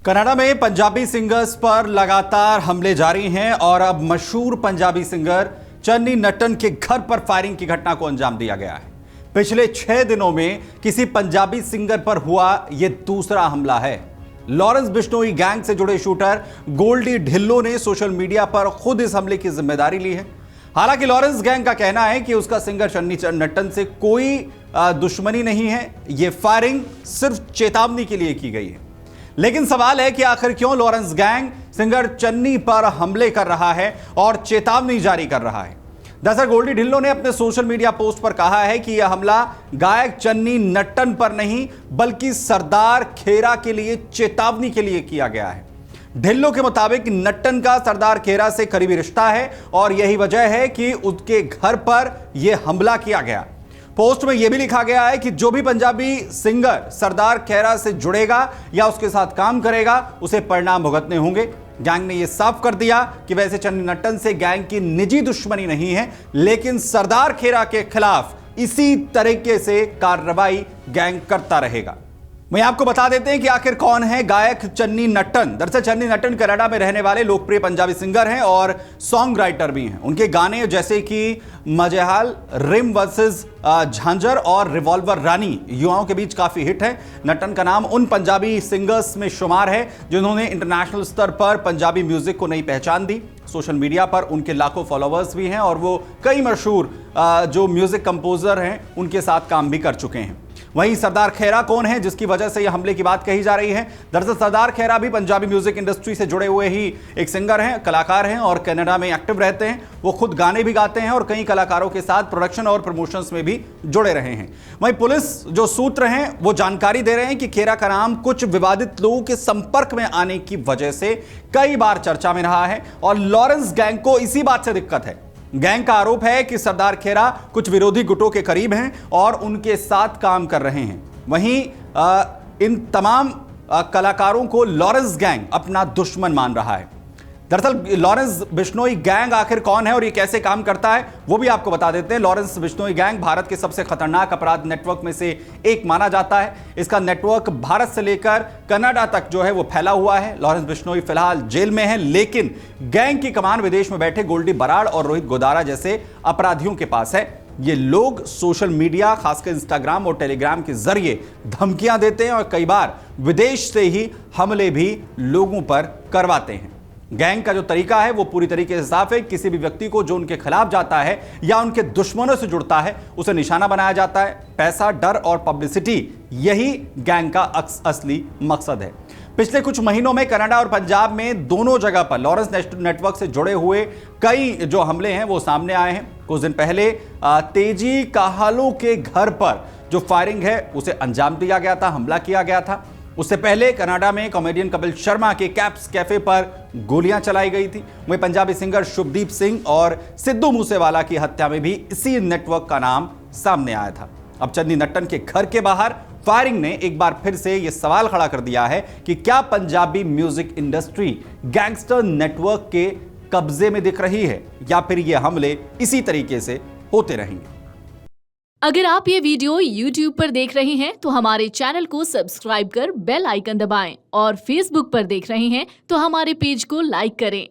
Canada में Punjabi singers पर लगातार हमले जारी हैं और अब मशहूर पंजाबी सिंगर चन्नी नट्टन के घर पर फायरिंग की घटना को अंजाम दिया गया है। पिछले 6 दिनों में किसी पंजाबी सिंगर पर हुआ यह दूसरा हमला है। लॉरेंस बिश्नोई गैंग से जुड़े शूटर गोल्डी ढिल्लो ने सोशल मीडिया पर खुद इस हमले की जिम्मेदारी ली है। हालांकि लॉरेंस गैंग का कहना है कि उसका सिंगर चन्नी नट्टन से कोई दुश्मनी नहीं है, यह फायरिंग सिर्फ चेतावनी के लिए की गई है। लेकिन सवाल है कि आखिर क्यों लॉरेंस गैंग सिंगर चन्नी पर हमले कर रहा है और चेतावनी जारी कर रहा है। दरअसल गोल्डी ढिल्लो ने अपने सोशल मीडिया पोस्ट पर कहा है कि यह हमला गायक चन्नी नट्टन पर नहीं बल्कि सरदार खेरा के लिए चेतावनी के लिए किया गया है। ढिल्लो के मुताबिक नट्टन का सरदार खेरा से करीबी रिश्ता है और यही वजह है कि उसके घर पर यह हमला किया गया। पोस्ट में यह भी लिखा गया है कि जो भी पंजाबी सिंगर सरदार खेरा से जुड़ेगा या उसके साथ काम करेगा उसे परिणाम भुगतने होंगे। गैंग ने यह साफ कर दिया कि वैसे चन्नी नट्टन से गैंग की निजी दुश्मनी नहीं है, लेकिन सरदार खेरा के खिलाफ इसी तरीके से कार्रवाई गैंग करता रहेगा। मैं आपको बता देते हैं कि आखिर कौन है गायक चन्नी नट्टन। दरअसल चन्नी नट्टन कनाडा में रहने वाले लोकप्रिय पंजाबी सिंगर हैं और सॉन्ग राइटर भी हैं। उनके गाने जैसे कि मजेहाल, रिम वर्सेस झांझर और रिवॉल्वर रानी युवाओं के बीच काफी हिट है। नट्टन का नाम उन पंजाबी सिंगर्स में शुमार है जिन्होंने इंटरनेशनल स्तर पर पंजाबी म्यूजिक को नई पहचान दी। सोशल मीडिया पर उनके लाखों फॉलोअर्स भी हैं और वो कई मशहूर जो म्यूजिक कंपोजर हैं उनके साथ काम भी कर चुके हैं। वहीं सरदार खेरा कौन है जिसकी वजह से यह हमले की बात कही जा रही है। दरअसल सरदार खेरा भी पंजाबी म्यूजिक इंडस्ट्री से जुड़े हुए ही एक सिंगर हैं, कलाकार हैं और कनाडा में एक्टिव रहते हैं। वो खुद गाने भी गाते हैं और कई कलाकारों के साथ प्रोडक्शन और प्रमोशंस में भी जुड़े रहे हैं। वहीं पुलिस जो सूत्र हैं वो जानकारी दे रहे हैं कि खेरा का नाम कुछ विवादित लोगों के संपर्क में आने की वजह से कई बार चर्चा में रहा है और लॉरेंस गैंग को इसी बात से दिक्कत है। गैंग का आरोप है कि सरदार खेरा कुछ विरोधी गुटों के करीब हैं और उनके साथ काम कर रहे हैं। वहीं इन तमाम कलाकारों को लॉरेंस गैंग अपना दुश्मन मान रहा है। दरअसल लॉरेंस बिश्नोई गैंग आखिर कौन है और ये कैसे काम करता है वो भी आपको बता देते हैं। लॉरेंस बिश्नोई गैंग भारत के सबसे खतरनाक अपराध नेटवर्क में से एक माना जाता है। इसका नेटवर्क भारत से लेकर कनाडा तक जो है वो फैला हुआ है। लॉरेंस बिश्नोई फिलहाल जेल में है, लेकिन गैंग की कमान विदेश में बैठे गोल्डी बराड़ और रोहित गोदारा जैसे अपराधियों के पास है। ये लोग सोशल मीडिया खासकर इंस्टाग्राम और टेलीग्राम के जरिए धमकियां देते हैं और कई बार विदेश से ही हमले भी लोगों पर करवाते हैं। गैंग का जो तरीका है वो पूरी तरीके से साफ है। किसी भी व्यक्ति को जो उनके खिलाफ जाता है या उनके दुश्मनों से जुड़ता है उसे निशाना बनाया जाता है। पैसा, डर और पब्लिसिटी यही गैंग का असली मकसद है। पिछले कुछ महीनों में कनाडा और पंजाब में दोनों जगह पर लॉरेंस नेटवर्क से जुड़े हुए कई जो हमले हैं वो सामने आए हैं। कुछ दिन पहले तेजी काहालो के घर पर जो फायरिंग है उसे अंजाम दिया गया था, हमला किया गया था। उससे पहले कनाडा में कॉमेडियन कपिल शर्मा के कैप्स कैफे पर गोलियां चलाई गई थी। वहीं पंजाबी सिंगर शुभदीप सिंह और सिद्धू मूसेवाला की हत्या में भी इसी नेटवर्क का नाम सामने आया था। अब चन्नी नट्टन के घर के बाहर फायरिंग ने एक बार फिर से यह सवाल खड़ा कर दिया है कि क्या Punjabi music industry gangster network के कब्जे में दिख रही है या फिर ये हमले इसी तरीके से होते रहेंगे। अगर आप ये वीडियो YouTube पर देख रहे हैं तो हमारे चैनल को सब्सक्राइब कर बेल आइकन दबाएं और Facebook पर देख रहे हैं तो हमारे पेज को लाइक करें।